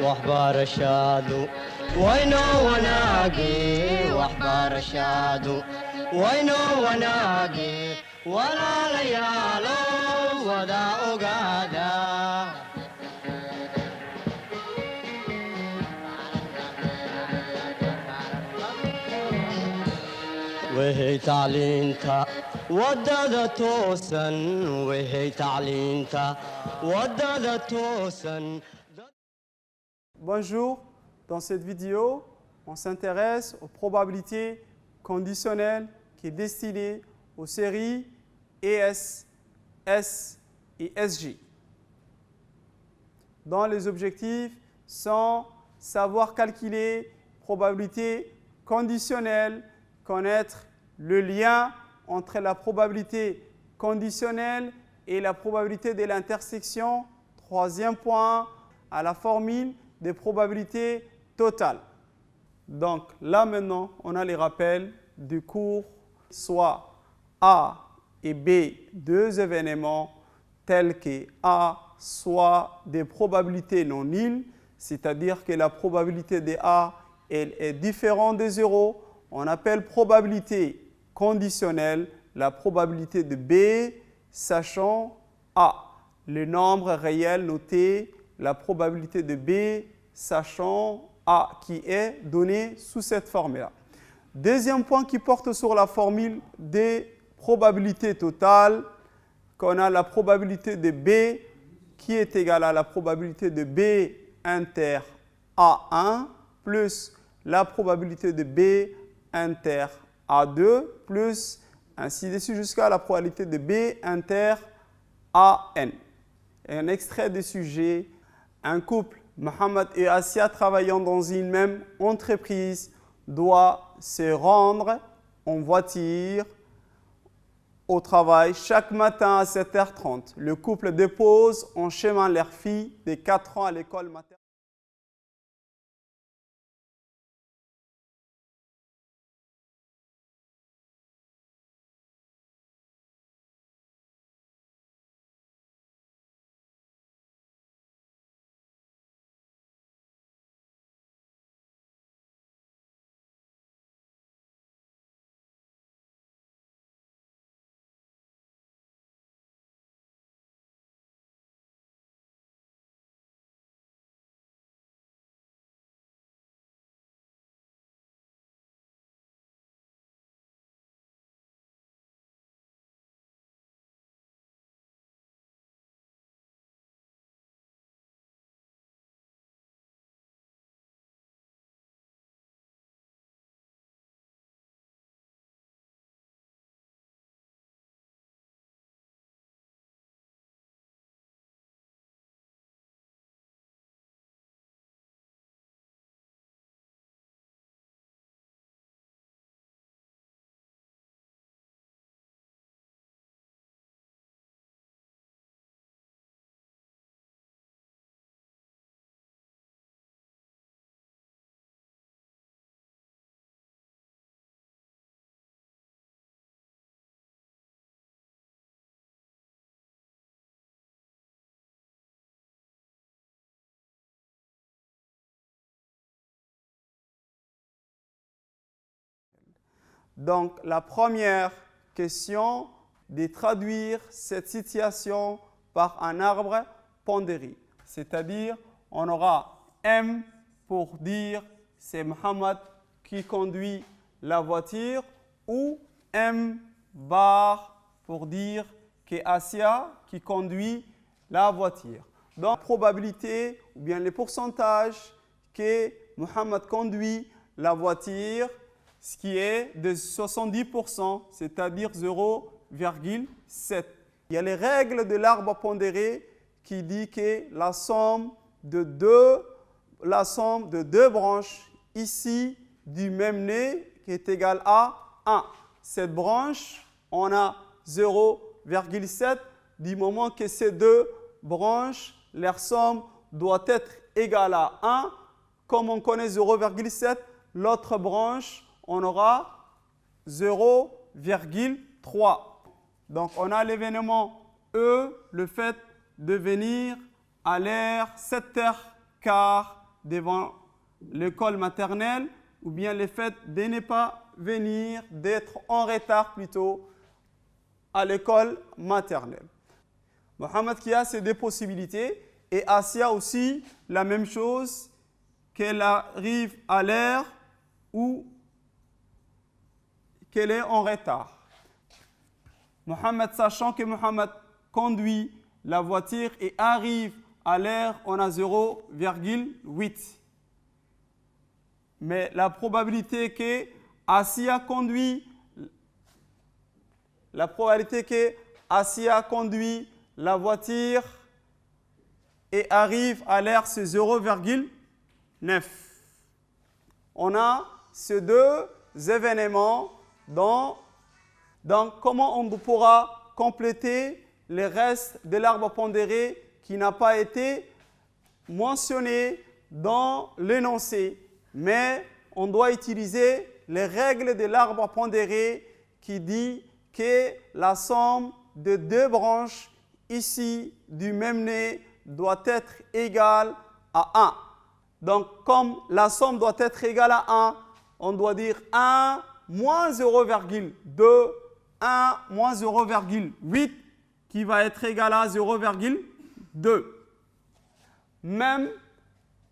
واحبار الشادو وينو وناقي واحبار الشادو وينو وناقي ولا ليالو ودا أقادا وهي تعلينتا ودد توسن وهي تعلينتا ودد توسن. Bonjour, dans cette vidéo, on s'intéresse aux probabilités conditionnelles qui est destinée aux séries ES, S et SG. Dans les objectifs sont savoir calculer probabilité conditionnelle, connaître le lien entre la probabilité conditionnelle et la probabilité de l'intersection. Troisième point, à la formule des probabilités totales. Donc là maintenant, on a les rappels du cours, soit A et B, deux événements tels que A soit des probabilités non nulles, c'est-à-dire que la probabilité de A elle est différente de 0. On appelle probabilité conditionnelle la probabilité de B, sachant A, le nombre réel noté, la probabilité de B, sachant A qui est donné sous cette formule-là. Deuxième point qui porte sur la formule des probabilités totales, qu'on a la probabilité de B qui est égale à la probabilité de B inter A1 plus la probabilité de B inter A2 plus ainsi de suite jusqu'à la probabilité de B inter AN. Un extrait de sujet, un couple, Mohamed et Asia, travaillant dans une même entreprise, doit se rendre en voiture au travail chaque matin à 7h30. Le couple dépose en chemin leur fille de 4 ans à l'école maternelle. Donc, la première question de traduire cette situation par un arbre pondéré. C'est-à-dire, on aura M pour dire c'est Mohamed qui conduit la voiture ou M bar pour dire que Asia qui conduit la voiture. Donc, la probabilité ou bien les pourcentages que Mohamed conduit la voiture, ce qui est de 70%, c'est-à-dire 0,7. Il y a les règles de l'arbre pondéré qui dit que la somme de deux branches ici du même nez qui est égale à 1. Cette branche, on a 0,7 du moment que ces deux branches, leur somme doit être égale à 1. Comme on connaît 0,7, l'autre branche, on aura 0,3. Donc, on a l'événement E, le fait de venir à l'heure 7h15 devant l'école maternelle, ou bien le fait de ne pas venir, d'être en retard plutôt à l'école maternelle. Mohamed qui a ces deux possibilités, et Asia aussi la même chose, qu'elle arrive à l'heure ou qu'elle est en retard. Mohamed, sachant que Mohamed conduit la voiture et arrive à l'heure, on a 0,8. Mais la probabilité que Asia conduit la voiture et arrive à l'heure, c'est 0,9. On a ces deux événements donc comment on pourra compléter le reste de l'arbre pondéré qui n'a pas été mentionné dans l'énoncé. Mais on doit utiliser les règles de l'arbre pondéré qui dit que la somme de deux branches ici du même nez doit être égale à 1. Donc, comme la somme doit être égale à 1, on doit dire 1 moins 0,2, 1 moins 0,8 qui va être égal à 0,2. Même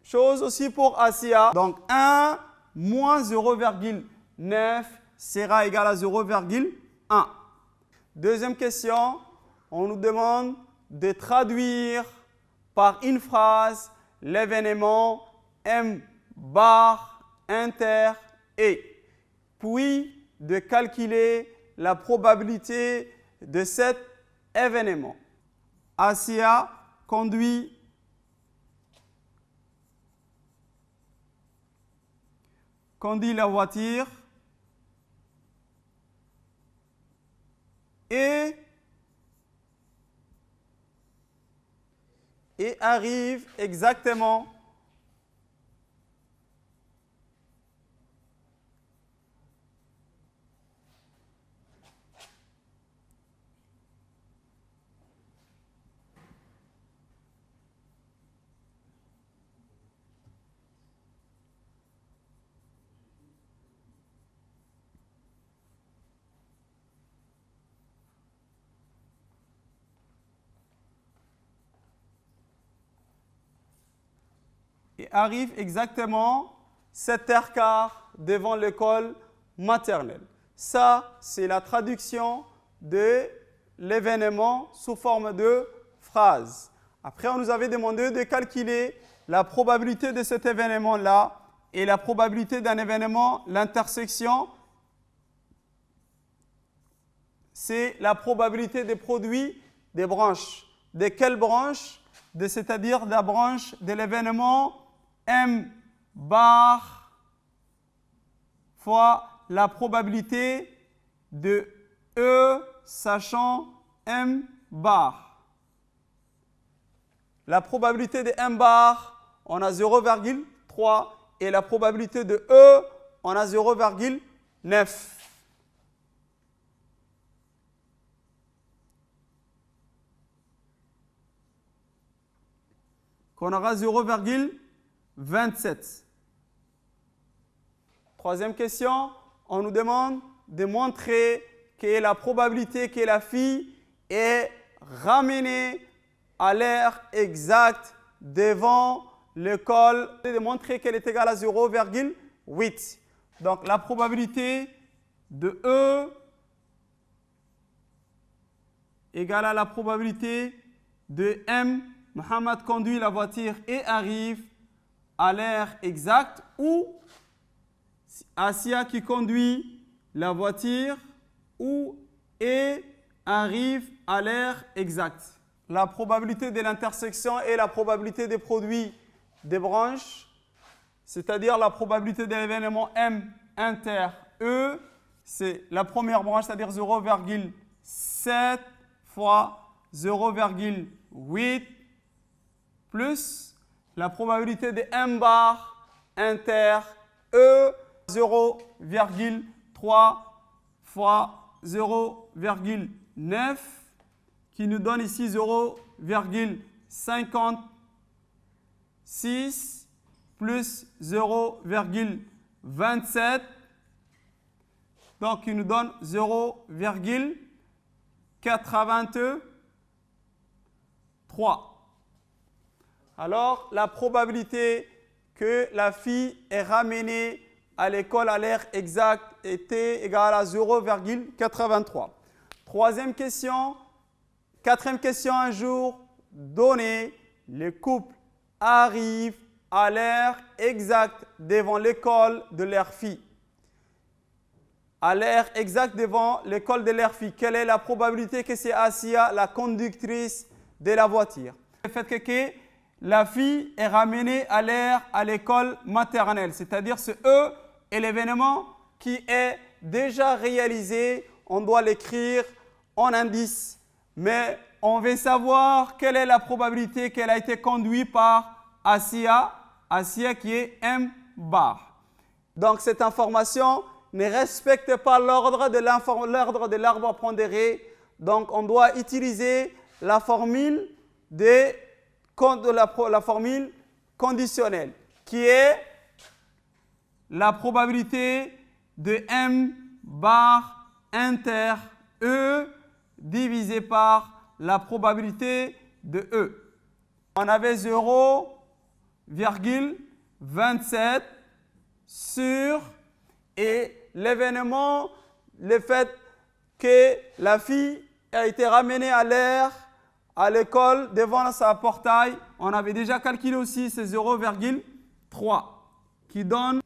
chose aussi pour Asia. Donc 1 moins 0,9 sera égal à 0,1. Deuxième question, on nous demande de traduire par une phrase l'événement M bar inter et puis de calculer la probabilité de cet événement. Asia conduit la voiture et arrive exactement exactement 7h15 devant l'école maternelle. Ça, c'est la traduction de l'événement sous forme de phrase. Après, on nous avait demandé de calculer la probabilité de cet événement-là et la probabilité d'un événement, l'intersection, c'est la probabilité des produits des branches. De quelle branche? C'est-à-dire de la branche de l'événement M bar fois la probabilité de E sachant M bar. La probabilité de M bar, on a 0,3 et la probabilité de E, on a 0,9. Qu'on aura 0,27. Troisième question, on nous demande de montrer que la probabilité que la fille est ramenée à l'heure exacte devant l'école, de montrer qu'elle est égale à 0,8. Donc la probabilité de E égale à la probabilité de M. Mohamed conduit la voiture et arrive à l'heure exacte, ou Asia qui conduit la voiture et arrive à l'heure exacte. La probabilité de l'intersection et la probabilité des produits des branches, c'est-à-dire la probabilité de l'événement M inter E, c'est la première branche, c'est-à-dire 0,7 fois 0,8 plus la probabilité de M bar inter E, 0,3 fois 0,9 qui nous donne ici 0,56 plus 0,27. Donc, il nous donne 0,83. Alors, la probabilité que la fille est ramenée à l'école à l'heure exacte était égale à 0,83. Quatrième question, un jour donné, le couple arrive à l'heure exacte devant l'école de leur fille. À l'heure exacte devant l'école de leur fille, quelle est la probabilité que c'est Asia, la conductrice de la voiture? Le fait que la fille est ramenée à l'heure à l'école maternelle, c'est-à-dire ce E est l'événement qui est déjà réalisé, on doit l'écrire en indice, mais on veut savoir quelle est la probabilité qu'elle a été conduite par Asia qui est M bar. Donc cette information ne respecte pas l'ordre de l'arbre pondéré, donc on doit utiliser la formule la formule conditionnelle, qui est la probabilité de M bar inter E divisé par la probabilité de E. On avait 0,27 sur, et l'événement, le fait que la fille a été ramenée à l'heure à l'école devant sa portail, on avait déjà calculé aussi, c'est 0,3 qui donne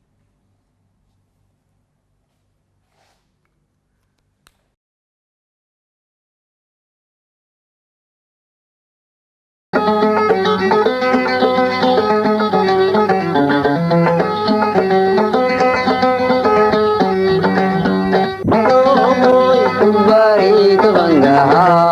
Bari tu bangga